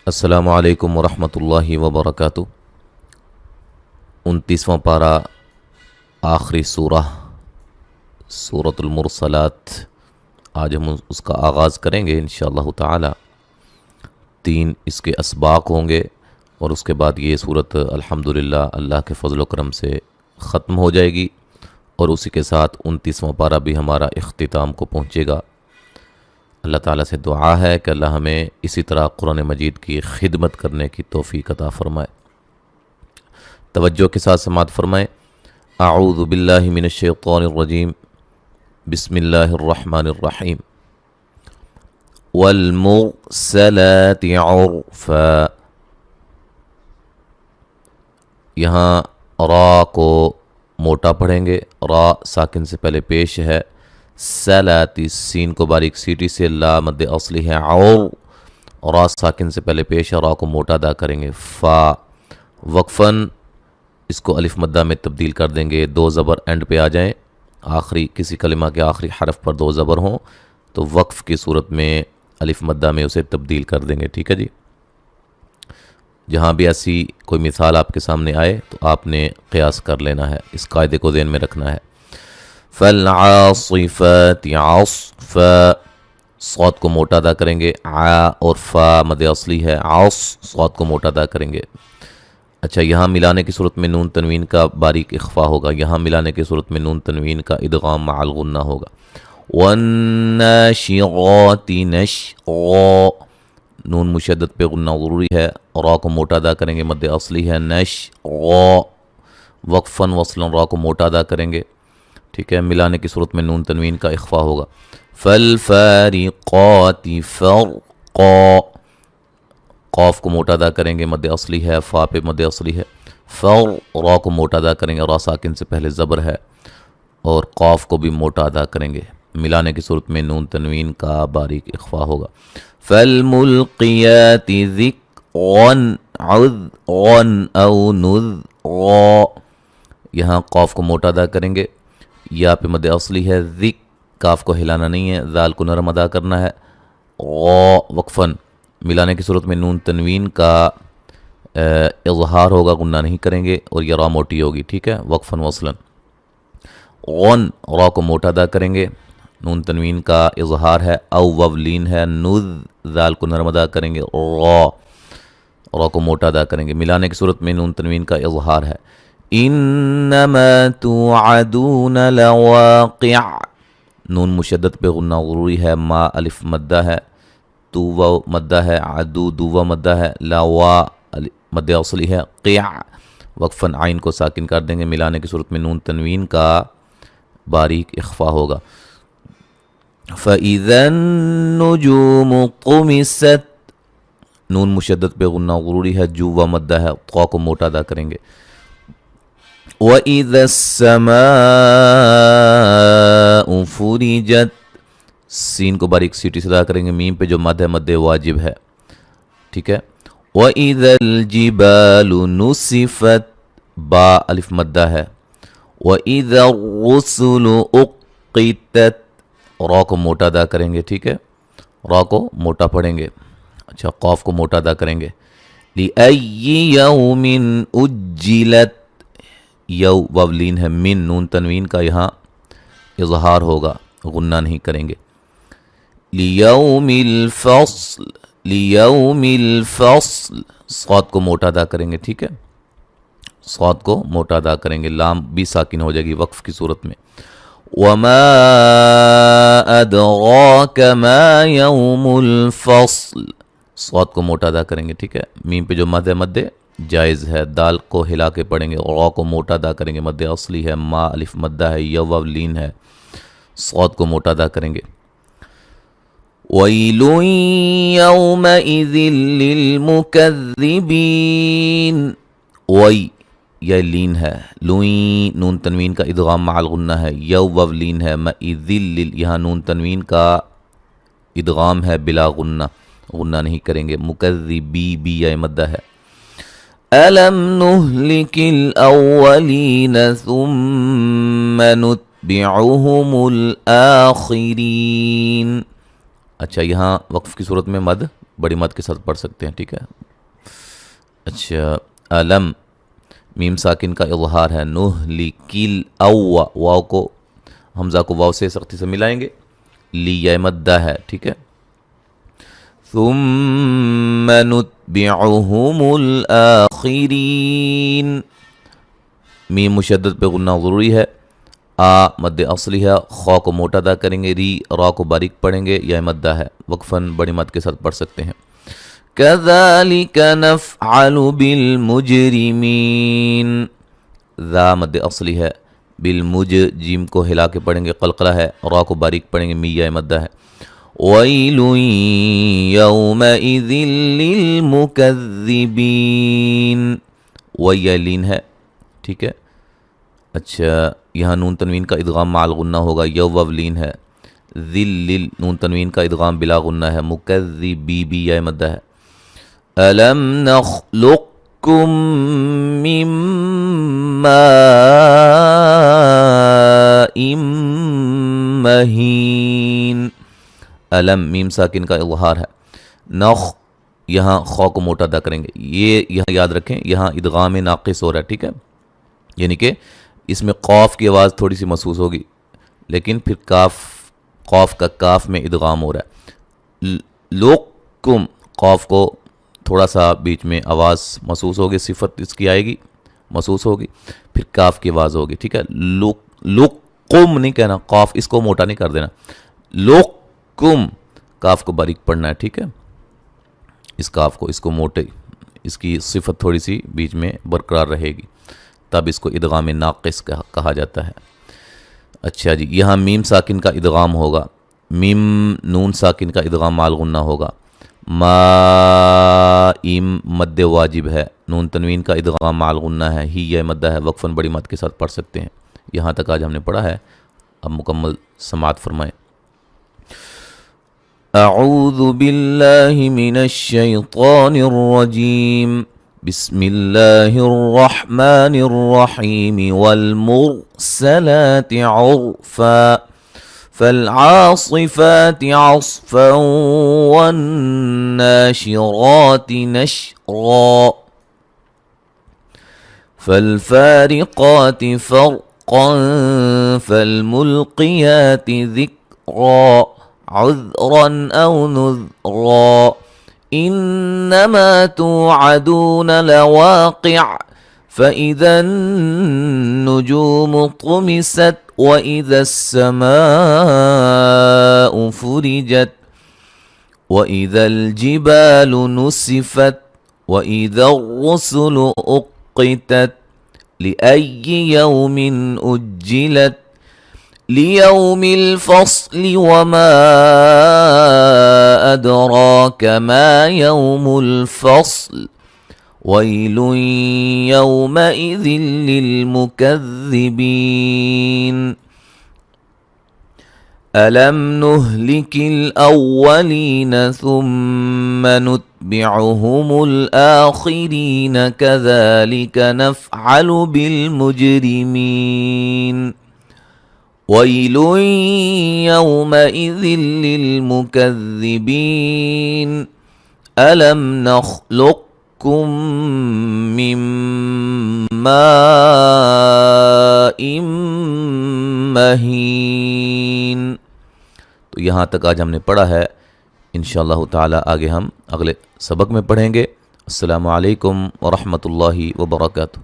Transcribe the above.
السلام علیکم ورحمۃ اللہ وبرکاتہ۔ 29واں پارہ، آخری سورہ، سورۃ المرسلات۔ آج ہم اس کا آغاز کریں گے انشاءاللہ تعالی۔ 3 اس کے اسباق ہوں گے اور اس کے بعد یہ صورت الحمدللہ اللہ کے فضل و کرم سے ختم ہو جائے گی، اور اسی کے ساتھ 29واں پارہ بھی ہمارا اختتام کو پہنچے گا۔ اللہ تعالیٰ سے دعا ہے کہ اللہ ہمیں اسی طرح قرآن مجید کی خدمت کرنے کی توفیق عطا فرمائے۔ توجہ کے ساتھ سماعت فرمائیں۔ اعوذ باللہ من الشیطان الرجیم، بسم اللہ الرحمن الرحیم۔ والمرسلات عرفا، یہاں را کو موٹا پڑھیں گے، را ساکن سے پہلے پیش ہے، سلاتی سین کو باریک سیٹی سے، لا مد اصلی ہے، اور را ساکن سے پہلے پیش ہے، را کو موٹا ادا کریں گے، فا وقفاً اس کو الف مدہ میں تبدیل کر دیں گے، 2 زبر اینڈ پہ آ جائیں، آخری کسی کلمہ کے آخری حرف پر 2 زبر ہوں تو وقف کی صورت میں الف مدہ میں اسے تبدیل کر دیں گے، ٹھیک ہے جی۔ جہاں بھی ایسی کوئی مثال آپ کے سامنے آئے تو آپ نے قیاس کر لینا ہے، اس قاعدے کو ذہن میں رکھنا ہے۔ فالعاصفات عصفا، صاد کو موٹا ادا کریں گے، ع اور فا مد اصلی ہے، عص صاد کو موٹا ادا کریں گے۔ اچھا، یہاں ملانے کی صورت میں نون تنوین کا باریک اخفا ہوگا، یہاں ملانے کی صورت میں نون تنوین کا ادغام مع الغنہ ہوگا۔ والناشرات نشرا، نون مشدد پہ غنہ ضروری ہے، را کو موٹا ادا کریں گے، مد اصلی ہے، نشرا وقفاً وصلاً را کو موٹا ادا کریں گے، ٹھیک ہے۔ ملانے کی صورت میں نون تنوین کا اخفا ہوگا۔ فالفارقات فرقا، قاف کو موٹا ادا کریں گے، مد اصلی ہے، فا پہ مد اصلی ہے، فر را کو موٹا ادا کریں گے، را ساکن سے پہلے زبر ہے، اور قاف کو بھی موٹا ادا کریں گے، ملانے کی صورت میں نون تنوین کا باریک اخفا ہوگا۔ فالملقیات ذکرا عذرا او نذرا، یہاں قاف کو موٹا ادا کریں گے، یا پہ مد اصلی ہے، ذک کاف کو ہلانا نہیں ہے، ذال کو نرم ادا کرنا ہے، غا وقفاً ملانے کی صورت میں نون تنوین کا اظہار ہوگا، غنہ نہیں کریں گے، اور یہ را موٹی ہوگی، ٹھیک ہے، وقفاً وصلاً۔ غن را کو موٹا ادا کریں گے، نون تنوین کا اظہار ہے، او وولین ہے، نذ ذال کو نرم ادا کریں گے، را کو موٹا ادا کریں گے، ملانے کی صورت میں نون تنوین کا اظہار ہے۔ انما توعدون لواقع، نون مشدد پہ غنہ ضروری ہے، ما الف مدہ ہے، تو و مدہ ہے، عدو دو و مدہ ہے، لا وا مد اصلی ہے، قیع وقفاً عین کو ساکن کر دیں گے، ملانے کی صورت میں نون تنوین کا باریک اخفا ہوگا۔ فَإِذَا النُّجُومُ طُمِسَتْ، نون مشدد پہ غنہ ضروری ہے، جو و مدہ ہے، طا کو موٹا ادا کریں گے۔ وَإِذَا السَّمَاءُ فُرِجَتْ، سین کو باریک سیٹی سے ادا کریں گے، میم پہ جو مد ہے مد واجب ہے، ٹھیک ہے۔ وَإِذَا الْجِبَالُ نُسِفَتْ، با الف مدہ ہے۔ وَإِذَا الرُّسُلُ أُقِّتَتْ، را کو موٹا ادا کریں گے، ٹھیک ہے، را کو موٹا پڑھیں گے، اچھا، قاف کو موٹا ادا کریں گے۔ لِأَيِّ يَوْمٍ أُجِّلَتْ، یو وولین ہے، من نون تنوین کا یہاں اظہار ہوگا، غنہ نہیں کریں گے۔ لیوم الفصل، لیوم الفصل، صاد کو موٹا ادا کریں گے، ٹھیک ہے، صاد کو موٹا ادا کریں گے، لام بھی ساکن ہو جائے گی وقف کی صورت میں۔ وما ادراک ما یوم الفصل، صاد کو موٹا ادا کریں گے، ٹھیک ہے، میم پہ جو مد ہے مد جائز ہے، دال کو ہلا کے پڑھیں گے، را کو موٹا ادا کریں گے، مد اصلی ہے، ما الف مدہ ہے، یا وولین ہے، صاد کو موٹا ادا کریں گے۔ وَيْلٌ يَوْمَئِذٍ لِّلْمُكَذِّبِينَ، وَي یہ لین ہے، لوئیں نون تنوین کا ادغام مع الغنہ ہے، یو وولین ہے، مَئِذٍ یہاں نون تنوین کا ادغام ہے بلا غنہ، غنہ نہیں کریں گے، مکذبی بی یا مدہ ہے۔ أَلَمْ نُهْلِكِ الْأَوَّلِينَ ثُمَّ نُتْبِعُهُمُ الْآخِرِينَ، اچھا، یہاں وقف کی صورت میں مد بڑی مد کے ساتھ پڑھ سکتے ہیں، ٹھیک ہے. اچھا، علم میم ساکن کا اظہار ہے. نہلکل او، واو کو حمزہ کو واو سے سختی سے ملائیں گے. لی یا مدہ ہے، ٹھیک ہے. ثم نتبعهم الآخرین، میم مشدد پہ غنہ ضروری ہے. آ مد اصلی ہے، خا کو موٹا ادا کریں گے. ری را کو باریک پڑھیں گے. یا مدہ ہے، وقفاً بڑی مد کے ساتھ پڑھ سکتے ہیں. كذلك نفعل بالمجرمین، ذا مد اصلی ہے. بالمج جیم کو ہلا کے پڑھیں گے، قلقلہ ہے. را کو باریک پڑھیں گے. می یا مدہ ہے. ویل یومئذ للمکذبین، ویلین ہے، ٹھیک ہے. اچھا، یہاں نون تنوین کا ادغام مع الغنہ ہوگا. یوولین ہے. ذل نون تنوین کا ادغام بلا غنہ ہے. مکذبی بی یا مدہ ہے. الم نخلقکم من ماء مہین، علم میم ساکن کا اظہار ہے. نخ یہاں خا کو موٹا ادا کریں گے. یہ یہاں یاد رکھیں، یہاں ادغام ناقص ہو رہا ہے، ٹھیک ہے. یعنی کہ اس میں قاف کی آواز تھوڑی سی محسوس ہوگی، لیکن پھر قاف کا کاف میں ادغام ہو رہا ہے. لوکم، قاف کو تھوڑا سا بیچ میں آواز محسوس ہوگی، صفت اس کی آئے گی، محسوس ہوگی، پھر کاف کی آواز ہوگی، ٹھیک ہے. لوکم نہیں کہنا، قاف اس کو موٹا نہیں کر دینا. لوکم، کاف کو باریک پڑھنا ہے، ٹھیک ہے. اس کاف کو، اس کو موٹے، اس کی صفت تھوڑی سی بیچ میں برقرار رہے گی، تب اس کو ادغام ناقص کہا جاتا ہے. اچھا جی، یہاں میم ساکن کا ادغام ہوگا. میم نون ساکن کا ادغام مع الغنہ ہوگا. مائم مد واجب ہے. نون تنوین کا ادغام مع الغنہ ہے. ہی یا مدہ ہے، وقفاً بڑی مد کے ساتھ پڑھ سکتے ہیں. یہاں تک آج ہم نے پڑھا ہے. اب مکمل سماعت فرمائیں. اعوذ باللہ من الشیطان الرجیم، بسم اللہ الرحمن الرحیم. والمرسلات عرفا فالعاصفات عصفا والناشرات نشرا فالفارقات فرقا فالملقيات ذكرا عذرا أو نذرا إنما توعدون لواقع فإذا النجوم طمست وإذا السماء فرجت وإذا الجبال نسفت وإذا الرسل أقتت لأي يوم أجلت ليوم الفصل وما أدراك ما يوم الفصل ويل يومئذ للمكذبين ألم نهلك الأولين ثم نتبعهم الآخرين كذلك نفعل بالمجرمين ويل يومئذ للمكذبين ألم نخلقكم من ماء مهين. تو یہاں تک آج ہم نے پڑھا ہے. انشاءاللہ تعالی آگے ہم اگلے سبق میں پڑھیں گے. السلام علیکم ورحمۃ اللہ وبرکاتہ.